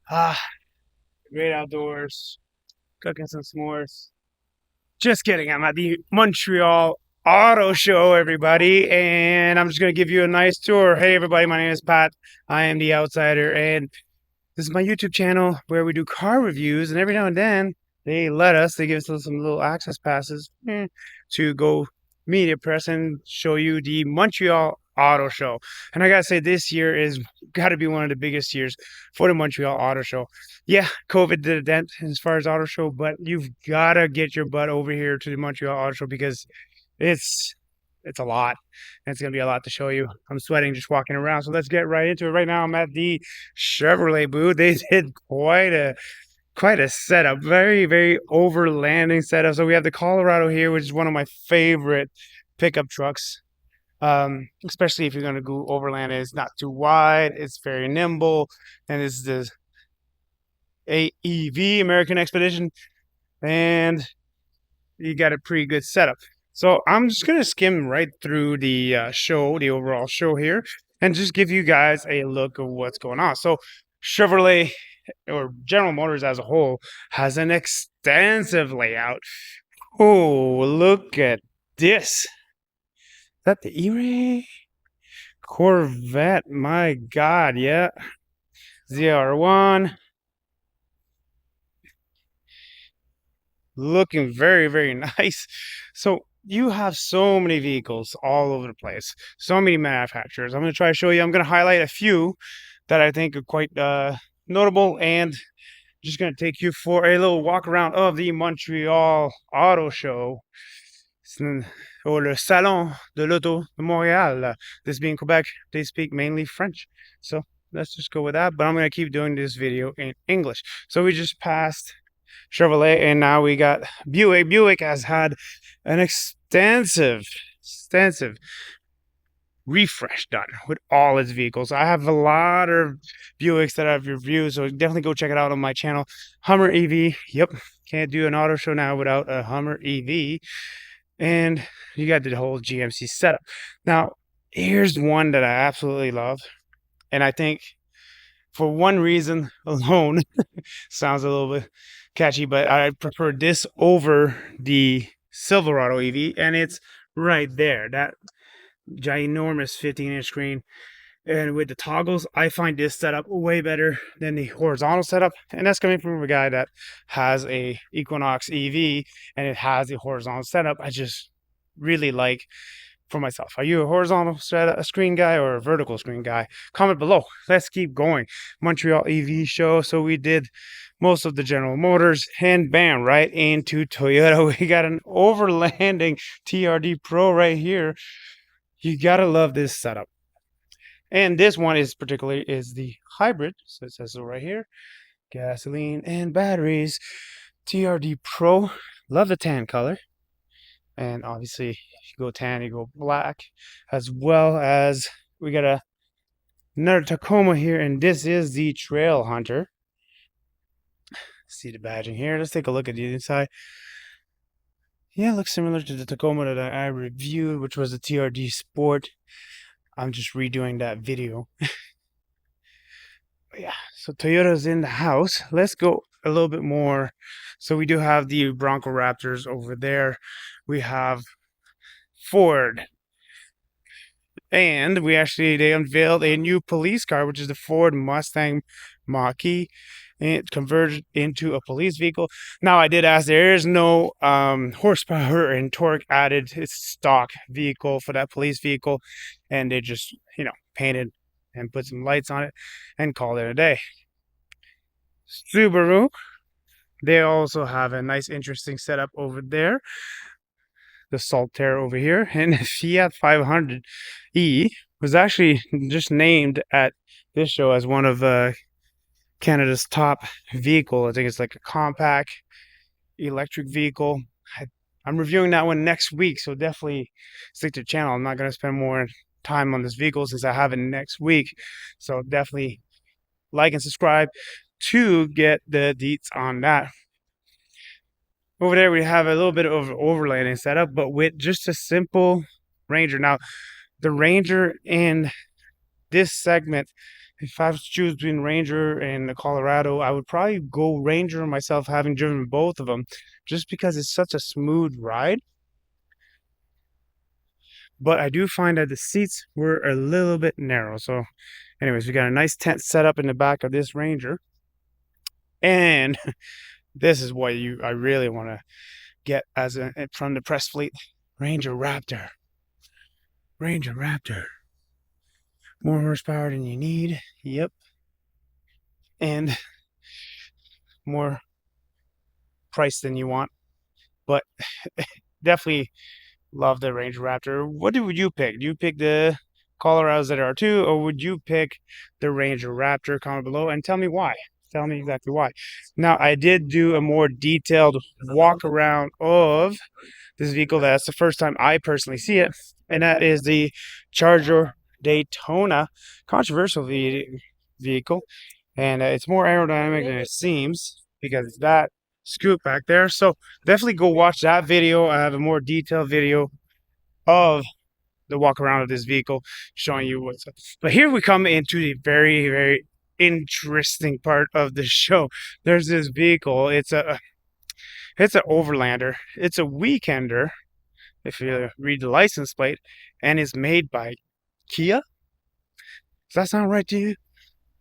Ah, great outdoors, cooking some s'mores. Just kidding. I'm at the Montreal Auto Show, everybody, and I'm just going to give you a nice tour. Hey, everybody, my name is Pat. I am the Outsider, and this is my YouTube channel where we do car reviews, and every now and then they give us some little access passes to go media press and show you the Montreal Auto Show. And I gotta say, this year is got to be one of the biggest years for the Montreal Auto Show. Yeah, COVID did a dent as far as auto show, but you've gotta get your butt over here to the Montreal Auto Show because it's it's a lot. And it's gonna be a lot to show you. I'm sweating just walking around. So let's get right into it. Right now I'm at the Chevrolet booth. They did quite a setup. Very, very overlanding setup. So we have the Colorado here, which is one of my favorite pickup trucks. Especially if you're gonna go overland. It's not too wide, it's very nimble, and it's the AEV American Expedition, and you got a pretty good setup. So I'm just gonna skim right through the the overall show here, and just give you guys a look of what's going on. So Chevrolet or General Motors as a whole has an extensive layout. Oh, look at this. Is that the E-Ray? Corvette, my God, yeah. ZR1. Looking very, very nice. So you have so many vehicles all over the place, so many manufacturers. I'm going to try to show you. I'm going to highlight a few that I think are quite notable, and just going to take you for a little walk around of the Montreal Auto Show, or le Salon de l'Auto de Montréal. This being Quebec, they speak mainly French. So let's just go with that. But I'm going to keep doing this video in English. So we just passed Chevrolet, and now we got Buick. Buick has had an extensive refresh done with all its vehicles. I have a lot of Buicks that I've reviewed, so definitely go check it out on my channel. Hummer EV, yep, can't do an auto show now without a Hummer EV. And you got the whole GMC setup. Now, here's one that I absolutely love, and I think for one reason alone, sounds a little bit catchy, but I prefer this over the Silverado EV, and it's right there. That ginormous 15-inch screen, and with the toggles, I find this setup way better than the horizontal setup, and that's coming from a guy that has a Equinox EV and it has the horizontal setup. I just really like for myself. Are you a horizontal screen guy or a vertical screen guy? Comment below. Let's keep going. Montreal EV show. So we did most of the General Motors, and bam, right into Toyota. We got an overlanding TRD Pro right here. You gotta love this setup. And this one is the hybrid. So it says so right here. Gasoline and batteries. TRD Pro. Love the tan color. And obviously, if you go tan, you go black, as well as we got another Tacoma here, and this is the Trail Hunter. See the badging here. Let's take a look at the inside. Yeah, it looks similar to the Tacoma that I reviewed, which was the TRD Sport. I'm just redoing that video. But yeah, so Toyota's in the house. Let's go a little bit more. So we do have the Bronco Raptors over there. We have Ford, and they unveiled a new police car, which is the Ford Mustang Mach-E, and it converted into a police vehicle. Now, I did ask, there is no horsepower and torque added. It's stock vehicle for that police vehicle, and they just painted and put some lights on it and called it a day. Subaru, they also have a nice interesting setup over there. The Saltair over here, and Fiat 500e was actually just named at this show as one of Canada's top vehicle. I think it's like a compact electric vehicle. I'm reviewing that one next week, so definitely stick to the channel. I'm not going to spend more time on this vehicle since I have it next week, so definitely like and subscribe to get the deets on that. Over there, we have a little bit of overlanding setup, but with just a simple Ranger. Now, the Ranger in this segment If I was to choose between Ranger and the Colorado, I would probably go Ranger myself, having driven both of them, just because it's such a smooth ride. But I do find that the seats were a little bit narrow. So, anyways, we got a nice tent set up in the back of this Ranger, and this is what I really want to get as from the press fleet. Ranger Raptor. Ranger Raptor. More horsepower than you need. Yep. And more price than you want. But definitely love the Ranger Raptor. What would you pick? Do you pick the Colorado ZR2, or would you pick the Ranger Raptor? Comment below and tell me why. Tell me exactly why. Now, I did do a more detailed walk around of this vehicle. That's the first time I personally see it, and that is the Charger Daytona. Controversial vehicle, and it's more aerodynamic than it seems because it's that scoop back there. So definitely go watch that video. I have a more detailed video of the walk around of this vehicle, showing you what's up. But here we come into the very, very interesting part of the show. There's this vehicle. It's an Overlander. It's a Weekender, if you read the license plate, and it's made by Kia. Does that sound right to you?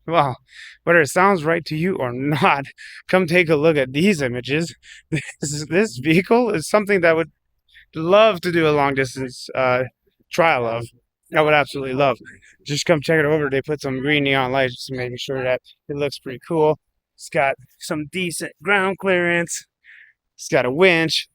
Well, whether it sounds right to you or not, come take a look at these images. This vehicle is something that I would love to do a long distance trial of. I would absolutely love. Just come check it over. They put some green neon lights to make sure that it looks pretty cool. It's got some decent ground clearance. It's got a winch.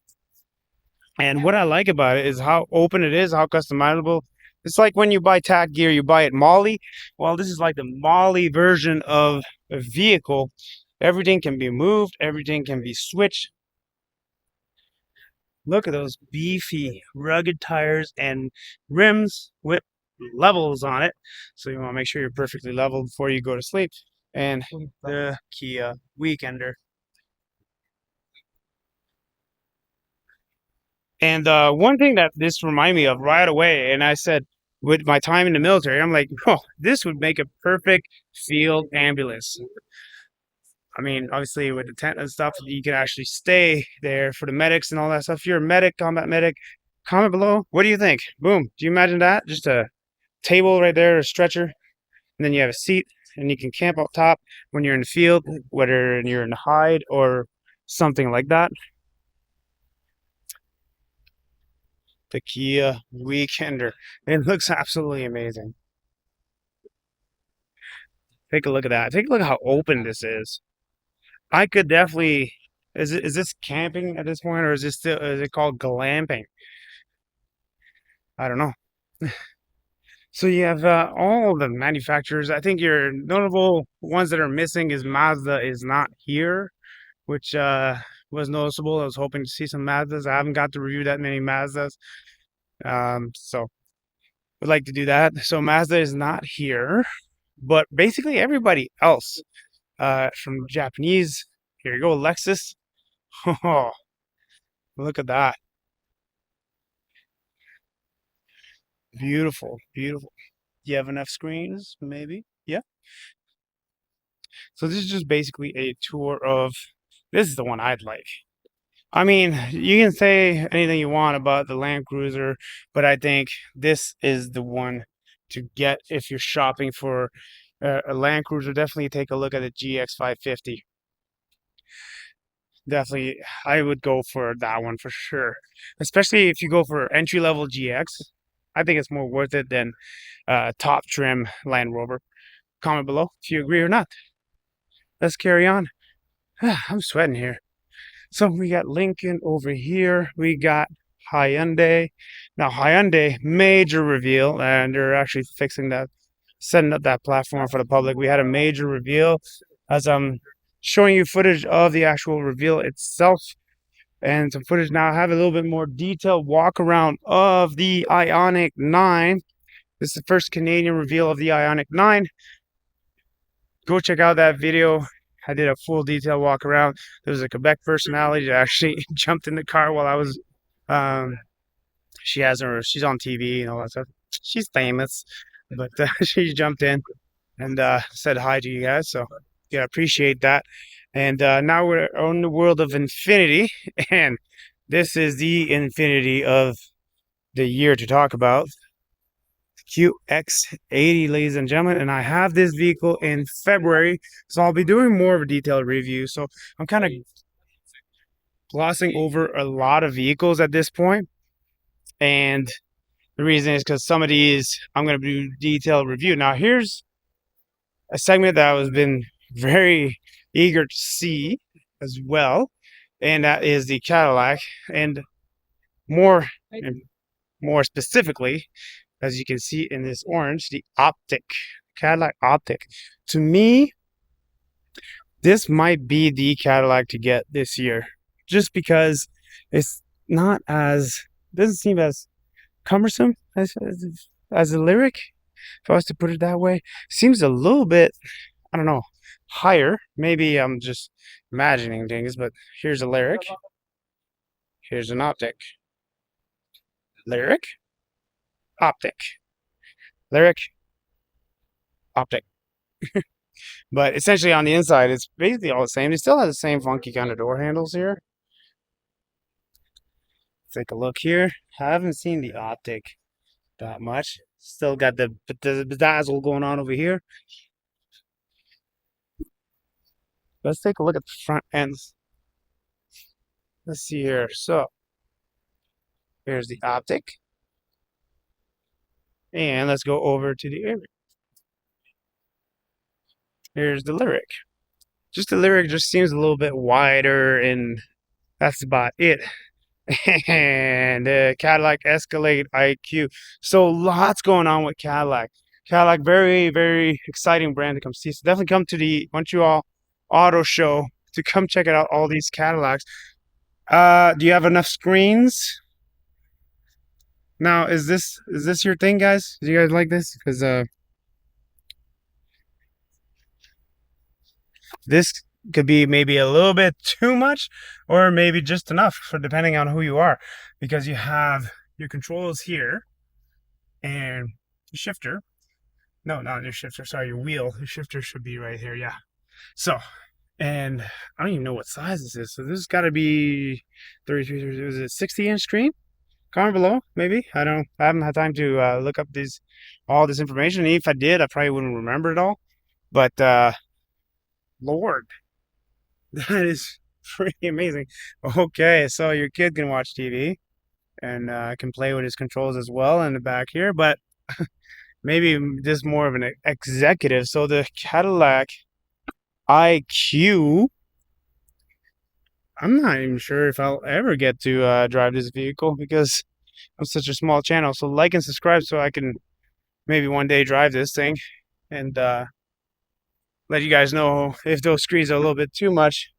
And what I like about it is how open it is, how customizable. It's like when you buy tack gear, you buy it Molly. Well, this is like the Molly version of a vehicle. Everything can be moved. Everything can be switched. Look at those beefy, rugged tires and rims with levels on it. So you want to make sure you're perfectly level before you go to sleep. And the Kia Weekender. And one thing that this reminded me of right away, and I said, with my time in the military, I'm like, oh, this would make a perfect field ambulance. I mean, obviously with the tent and stuff, you can actually stay there for the medics and all that stuff. If you're a medic, combat medic, comment below. What do you think? Boom. Do you imagine that? Just a table right there, a stretcher, and then you have a seat, and you can camp up top when you're in the field, whether you're in the hide or something like that. The Kia Weekender. It looks absolutely amazing. Take a look at that. Take a look at how open this is. I could definitely. Is this camping at this point, or is it called glamping? I don't know. So you have all the manufacturers. I think your notable ones that are missing is Mazda is not here, which was noticeable. I was hoping to see some Mazdas. I haven't got to review that many Mazdas, so would like to do that. So Mazda is not here, but basically everybody else, from Japanese. Here you go, Lexus. Oh, look at that. Beautiful, beautiful. Do you have enough screens? Maybe. Yeah. So this is just basically a tour of. This is the one I'd like. I mean, you can say anything you want about the Land Cruiser, but I think this is the one to get if you're shopping for a Land Cruiser. Definitely take a look at the GX 550. Definitely, I would go for that one for sure. Especially if you go for entry-level GX. I think it's more worth it than top trim Land Rover. Comment below if you agree or not. Let's carry on. I'm sweating here. So we got Lincoln over here. We got Hyundai. Now Hyundai, major reveal, and they're actually fixing that, setting up that platform for the public. We had a major reveal as I'm showing you footage of the actual reveal itself and some footage now. I have a little bit more detailed walk around of the Ioniq 9. This is the first Canadian reveal of the Ioniq 9. Go check out that video. I did a full detail walk around. There was a Quebec personality that actually jumped in the car while I was, she's on TV and all that stuff. She's famous, but she jumped in and said hi to you guys. So yeah, appreciate that. And now we're on the world of Infiniti, and this is the Infiniti of the year to talk about. QX80, ladies and gentlemen, and I have this vehicle in February, so I'll be doing more of a detailed review. So I'm kind of glossing over a lot of vehicles at this point, and the reason is because some of these I'm going to do detailed review. Now here's a segment that I've been very eager to see as well, and that is the Cadillac, and more and more specifically, as you can see in this orange, the Optic, Cadillac Optic. To me, this might be the Cadillac to get this year, just because it's not as, doesn't seem as cumbersome as a Lyriq, if I was to put it that way. Seems a little bit, I don't know, higher. Maybe I'm just imagining things, but here's a Lyriq. Here's an Optic. Lyriq, Optic. Lyriq, Optic. But essentially on the inside, it's basically all the same. It still has the same funky kind of door handles here. Take a look here. I haven't seen the Optic that much. Still got the bedazzle going on over here. Let's take a look at the front ends. Let's see here. So here's the Optic. And let's go over to the Lyriq. Here's the Lyriq. Just the Lyriq just seems a little bit wider, and that's about it. And Cadillac Escalade IQ. So lots going on with Cadillac. Cadillac, very, very exciting brand to come see. So definitely come to the Montreal Auto Show to come check out all these Cadillacs. Do you have enough screens? Now, is this your thing, guys? Do you guys like this? Because this could be maybe a little bit too much, or maybe just enough, for depending on who you are, because you have your controls here and your shifter. No, not your shifter, sorry, your wheel. Your shifter should be right here. Yeah. So, and I don't even know what size this is, so this has got to be 33, is it 60-inch screen? Comment below, maybe. I haven't had time to look up all this information. If I did, I probably wouldn't remember it all. But Lord, that is pretty amazing. Okay, so your kid can watch TV and can play with his controls as well in the back here, but maybe just more of an executive. So the Cadillac IQ, I'm not even sure if I'll ever get to drive this vehicle, because I'm such a small channel. So like and subscribe so I can maybe one day drive this thing, and let you guys know if those screens are a little bit too much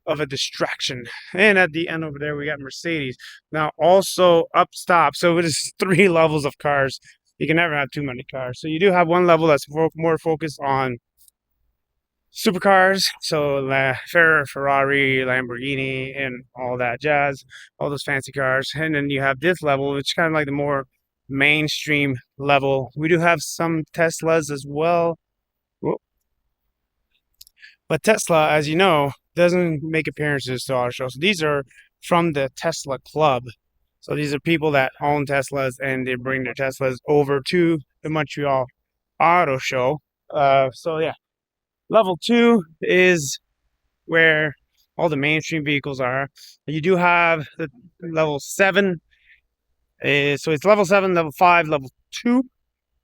of a distraction. And at the end over there, we got Mercedes. Now also up top, so it is 3 levels of cars. You can never have too many cars. So you do have one level that's more focused on supercars, so Ferrari, Lamborghini, and all that jazz, all those fancy cars. And then you have this level, which is kind of like the more mainstream level. We do have some Teslas as well. Whoa. But Tesla, as you know, doesn't make appearances to our show. So these are from the Tesla Club. So these are people that own Teslas, and they bring their Teslas over to the Montreal Auto Show. So yeah. Level 2 is where all the mainstream vehicles are. You do have the level 7. So it's level 7, level 5, level 2.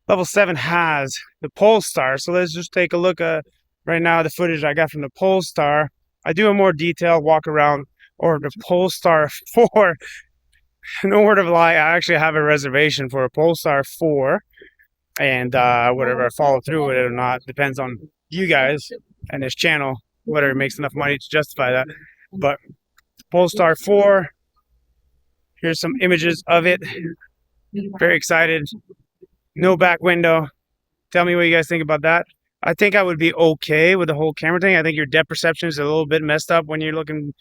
Level 7 has the Polestar. So let's just take a look at right now the footage I got from the Polestar. I do a more detailed walk around, or the Polestar 4. No word of a lie, I actually have a reservation for a Polestar 4. And whatever I follow through with it or not depends on you guys and this channel, whether it makes enough money to justify that. But Polestar 4, here's some images of it. Very excited. No back window. Tell me what you guys think about that. I think I would be okay with the whole camera thing. I think your depth perception is a little bit messed up when you're looking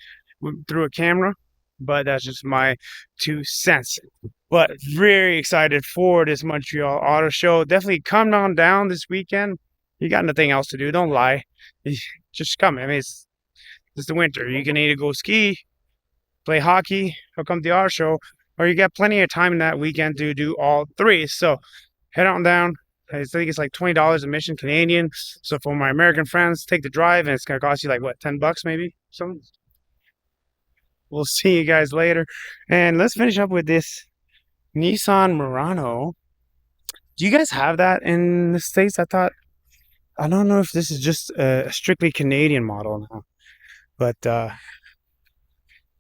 through a camera, but that's just my 2 cents. But very excited for this Montreal Auto Show. Definitely come on down this weekend. You got nothing else to do. Don't lie. Just come. I mean, it's the winter. You can either go ski, play hockey, or come to our show, or you got plenty of time in that weekend to do all three. So head on down. I think it's like $20 admission Canadian. So for my American friends, take the drive, and it's gonna cost you like what, $10 maybe? Something. We'll see you guys later. And let's finish up with this Nissan Murano. Do you guys have that in the States? I don't know if this is just a strictly Canadian model now, but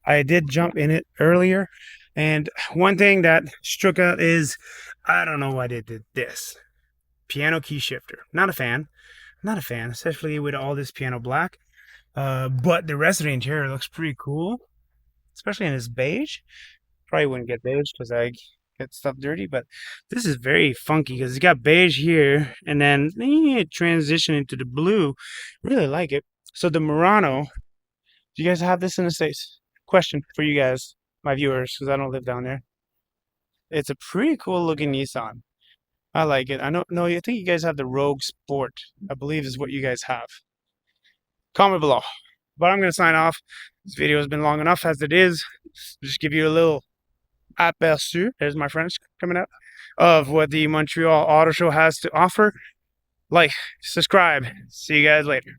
I did jump in it earlier. And one thing that struck out is, I don't know why they did this. Piano key shifter. Not a fan. Not a fan, especially with all this piano black. But the rest of the interior looks pretty cool, especially in this beige. Probably wouldn't get beige because I get stuff dirty, but this is very funky because it's got beige here and then it transition into the blue. Really like it. So the Murano, do you guys have this in the States? Question for you guys, my viewers, because I don't live down there. It's a pretty cool looking Nissan. I like it. I know, no, I think you guys have the Rogue Sport, I believe is what you guys have. Comment below. But I'm going to sign off. This video has been long enough as it is. Just give you a little aperçu, there's my friends coming up, of what the Montreal Auto Show has to offer. Like, subscribe. See you guys later.